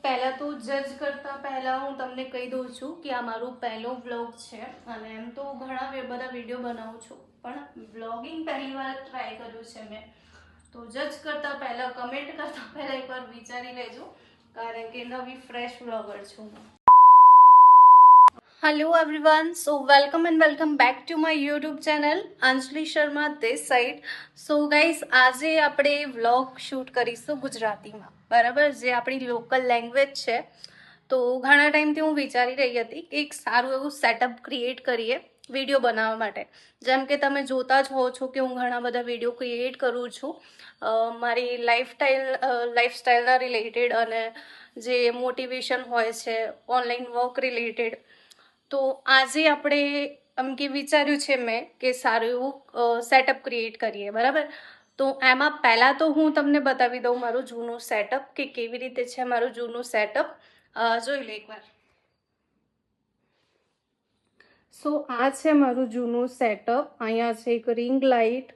પહેલાં તો જજ કરતાં પહેલાં હું તમને કહી દઉં છું કે આ મારો પહેલો વ્લોગ છે અને એમ તો ઘણા બધા વિડીયો બનાવું છું પણ વ્લોગિંગ પહેલી વાર ટ્રાય કર્યું છે મેં. તો જજ કરતાં પહેલાં કમેન્ટ કરતાં પહેલાં એકવાર વિચારી લેજો કારણ કે નવી ફ્રેશ વ્લોગર છું હું. Hello everyone, so welcome and welcome back to my YouTube channel Anjali Sharma this side. So guys, આજે આપણે વ્લોગ શૂટ કરીશું ગુજરાતીમાં, બરાબર, જે આપણી લોકલ લેંગ્વેજ છે. તો ઘણા ટાઈમથી હું વિચારી રહી હતી કે એક સારું એવું સેટઅપ ક્રિએટ કરીએ વિડીયો બનાવવા માટે. જેમ કે તમે જોતા જ હો છો કે હું ઘણા બધા વિડીયો ક્રિએટ કરું છું મારી લાઈફસ્ટાઈલના રિલેટેડ અને જે મોટિવેશન હોય છે, ઓનલાઈન વર્ક રિલેટેડ. તો આજે આપણે એમ કે વિચાર્યું છે મેં કે સારું એવું સેટઅપ ક્રિએટ કરીએ, બરાબર. તો એમાં પહેલાં તો હું તમને બતાવી દઉં મારું જૂનું સેટઅપ કે કેવી રીતે છે મારું જૂનું સેટઅપ. જોઈ લો એકવાર. સો આ છે મારું જૂનું સેટઅપ. અહીંયા છે એક રિંગ લાઇટ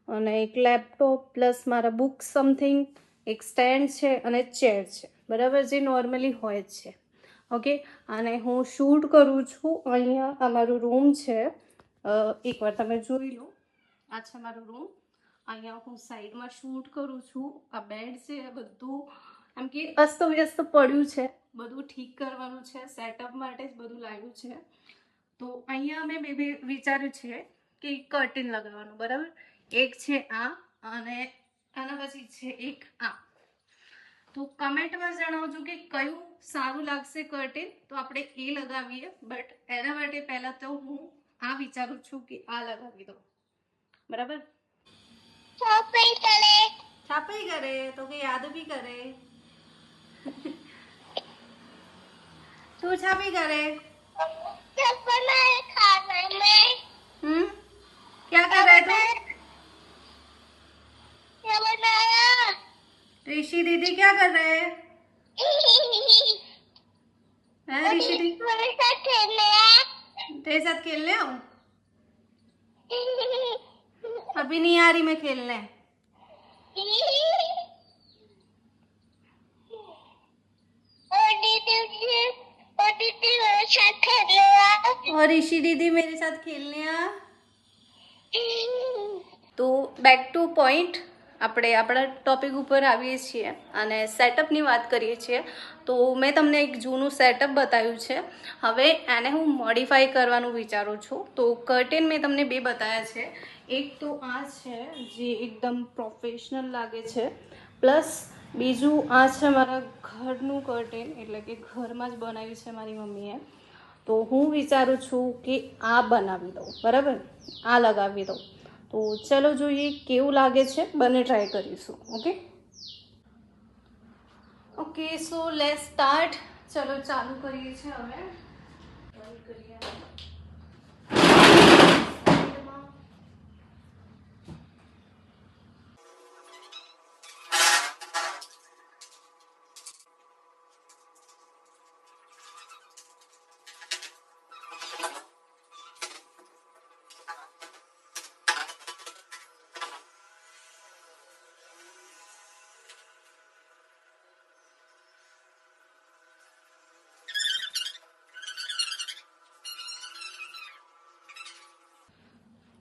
અને એક લેપટોપ પ્લસ મારા બુક સમથિંગ, એક સ્ટેન્ડ છે અને ચેર છે, બરાબર, જે નોર્મલી હોય જ છે. ઓકે, અને હું શૂટ કરું છું અહીંયા. આ મારું રૂમ છે, એકવાર તમે જોઈ લો. આ છે મારું રૂમ. અહીંયા હું સાઈડમાં શૂટ કરું છું. આ બેડ છે, બધું એમ કે અસ્તવ્યસ્ત પડ્યું છે, બધું ઠીક કરવાનું છે, સેટઅપ માટે જ બધું લાવ્યું છે. તો અહીંયા મેં વિચાર્યું છે કે કર્ટેન લગાવવાનું, બરાબર. એક છે આ અને આના પછી છે એક આ. તો કમેન્ટમાં જણાવજો કે કયું સારું લાગશે કર્ટેન, તો આપણે એ લગાવીએ. બટ એના માટે પહેલાં તો હું આ વિચારું છું કે આ લગાવી દઉં, બરાબર. છાપાઈ કરે તો કે યાદ બી કરે. તું છાપી કરે. क्या कर रहे थे? ऋषि दीदी क्या कर रहे हैं? ऋषि दीदी तेरे साथ खेलने आओ. अभी नहीं आ रही मैं खेलने. और ऋषि दीदी मेरे साथ खेलने आ. તો બેક ટુ પોઈન્ટ, આપણે આપણા ટોપિક ઉપર આવીએ છીએ અને સેટઅપની વાત કરીએ છીએ. તો મેં તમને એક જૂનું સેટઅપ બતાવ્યું છે. હવે એને હું મોડિફાઈ કરવાનું વિચારું છું. તો કર્ટેન મેં તમને બે બતાવ્યા છે. એક તો આ છે જે એકદમ પ્રોફેશનલ લાગે છે, પ્લસ બીજું આ છે મારા ઘરનું કર્ટેન, એટલે કે ઘરમાં જ બનાવ્યું છે મારી મમ્મીએ. તો હું વિચારું છું કે આ બનાવી દઉં, બરાબર, આ લગાવી દઉં. તો ચલો જોઈએ કેવું લાગે છે, બંને ટ્રાય કરીશું. Okay, so let's start. ચલો ચાલુ કરીએ છીએ હવે.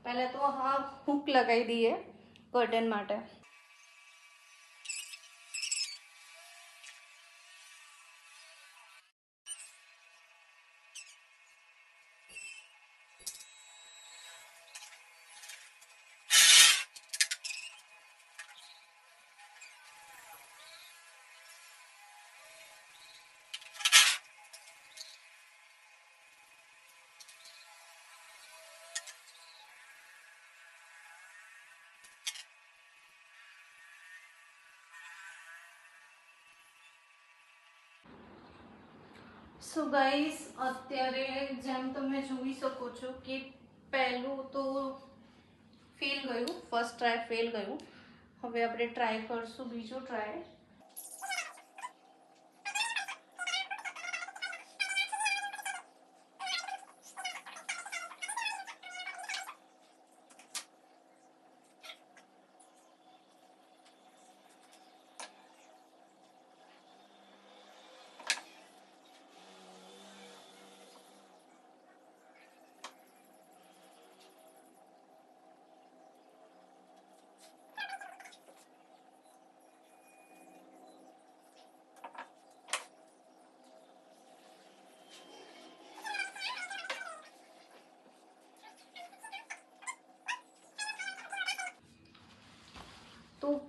પહેલાં તો હા હૂક લગાવી દઈએ કર્ટેન માટે. સો ગાઈસ, અત્યારે જેમ તમે જોઈ શકો છો કે પહેલું તો ફેલ ગયું, ફર્સ્ટ ટ્રાય ફેલ ગયું. હવે આપણે ટ્રાય કરશું બીજો ટ્રાય.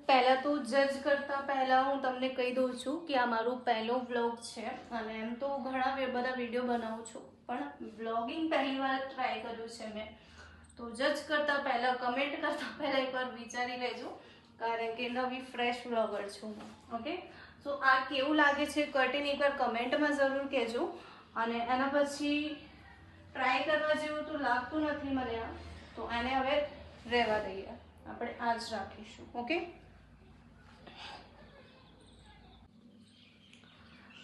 પહેલાં તો જજ કરતાં પહેલાં હું તમને કહી દઉં છું કે આ મારું પહેલો વ્લોગ છે અને એમ તો ઘણા બધા વિડીયો બનાવું છું, પણ વ્લોગિંગ પહેલી વાર ટ્રાય કર્યું છે મેં. તો જજ કરતાં પહેલાં, કમેન્ટ કરતાં પહેલાં એકવાર વિચારી લેજો, કારણ કે નવી ફ્રેશ વ્લોગર છું હું. ઓકે, સો આ કેવું લાગે છે કર્ટેન એકવાર કમેન્ટમાં જરૂર કહેજો. અને એના પછી ટ્રાય કરવા જેવું તો લાગતું નથી મને આ, તો એને હવે રહેવા દઈએ, આપણે આ જ રાખીશું. ઓકે,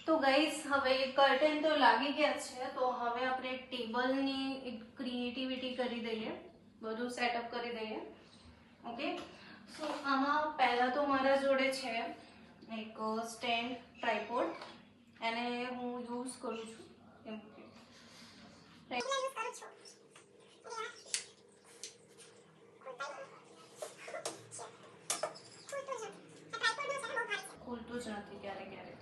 તો ગાઈસ હવે કર્ટેન તો લાગી ગયા છે, તો હવે આપણે ટેબલની એક ક્રિએટિવિટી કરી દઈએ, બધું સેટઅપ કરી દઈએ. ઓકે, સો આમાં પહેલાં તો મારા જોડે છે એક સ્ટેન્ડ ટ્રાયપોડ, એને હું યુઝ કરું છું. ખુલતું જ નથી ક્યારેક ક્યારેક.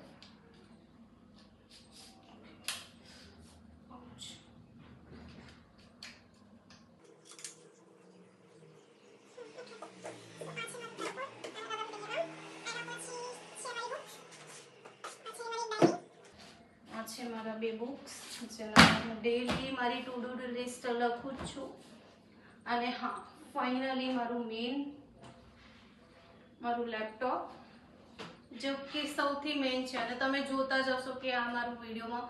છે મારા 2 બુક્સ, જેમાં હું ડેલી મારી ટુ ડુ લિસ્ટ લખું જ છું. અને હા, ફાઇનલી મારું લેપટોપ, જો કે સૌથી મેઇન છે, અને તમે જોતા જશો કે આ મારું વિડીયોમાં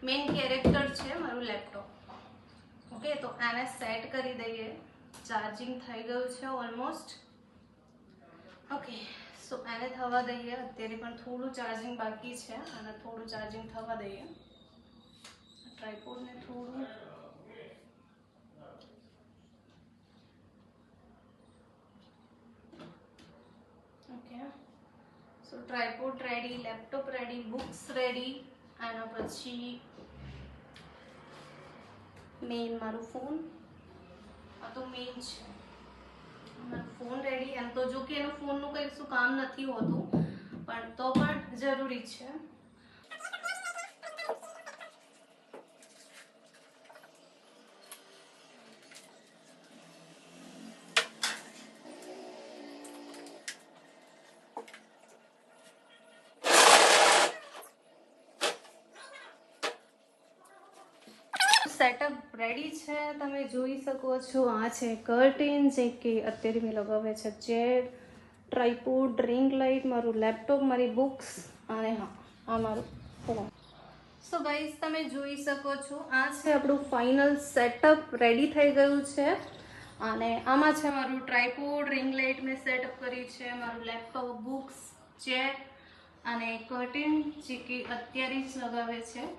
મેઇન કેરેક્ટર છે મારું લેપટોપ. ઓકે, તો આને સેટ કરી દઈએ. ચાર્જિંગ થઈ ગયું છે ઓલમોસ્ટ. ઓકે, સો આને થવા દઈએ. અત્યારે પણ થોડું ચાર્જિંગ બાકી છે, અને થોડું ચાર્જિંગ થવા દઈએ. ટ્રાયપોડને થોડું okay, so tripod ready, laptop ready, books ready, આના પછી મેઇન મારું ફોન. આ તો મેઇન છે મારું ફોન રેડી. એમ તો જો કે એનું ફોનનું કંઈ શું કામ નથી હોતું, પણ તો પણ જરૂરી છે. સેટઅપ રેડી છે, તમે જોઈ શકો છો. આ છે કર્ટેન, જે કે અત્યારે મેં લગાવે છે ચેર, ટ્રાયપોડ, રિંગ લાઇટ, મારું લેપટોપ, મારી બુક્સ, અને હા, આ મારું ફોન. સો ગાઈઝ, તમે જોઈ શકો છો, આ છે આપણું ફાઇનલ સેટઅપ. રેડી થઈ ગયું છે. અને આમાં છે મારું ટ્રાયપોડ, રિંગ લાઇટ મેં સેટઅપ કરી છે, મારું લેપટોપ, બુક્સ, ચેર અને કર્ટેન, જે કે અત્યારે જ લગાવે છે.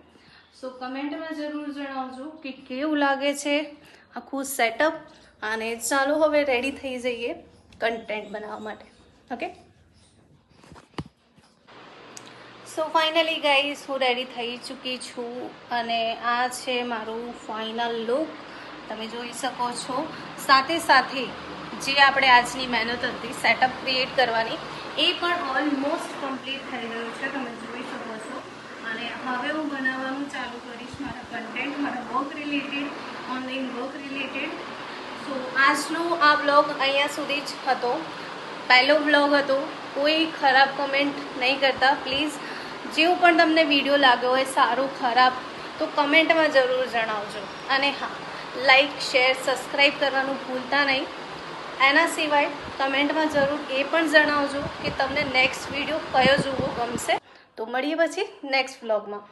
સો કમેન્ટમાં જરૂર જણાવજો કે કેવું લાગે છે આખું સેટઅપ. અને ચાલો હવે રેડી થઈ જઈએ કન્ટેન્ટ બનાવવા માટે. ઓકે, સો ફાઇનલી ગાઈઝ, હું રેડી થઈ ચૂકી છું, અને આ છે મારું ફાઇનલ લુક. તમે જોઈ શકો છો. સાથે સાથે જે આપણે આજની મહેનત હતી સેટઅપ ક્રિએટ કરવાની, એ પણ ઓલમોસ્ટ કમ્પ્લીટ થઈ ગયું છે. તમે જોઈ શકો છો. અને હવે હું બનાવવાનું ચાલુ કરીશ મારા કન્ટેન્ટ, મારા work related, online work related. So આજનો આ બ્લોગ અહીંયા સુધી જ હતો. પહેલો બ્લોગ હતો. કોઈ ખરાબ કમેન્ટ નહીં કરતા પ્લીઝ. જેવું પણ તમને વિડીયો લાગ્યો હોય, સારું ખરાબ, તો કમેન્ટમાં જરૂર જણાવજો. અને હા, લાઈક, શેર, સબસ્ક્રાઈબ કરવાનું ભૂલતા નહીં. એના સિવાય કમેન્ટમાં જરૂર એ પણ જણાવજો કે તમને નેક્સ્ટ વિડીયો કયો જોવો ગમશે. તો મળીએ પછી નેક્સ્ટ વ્લોગમાં.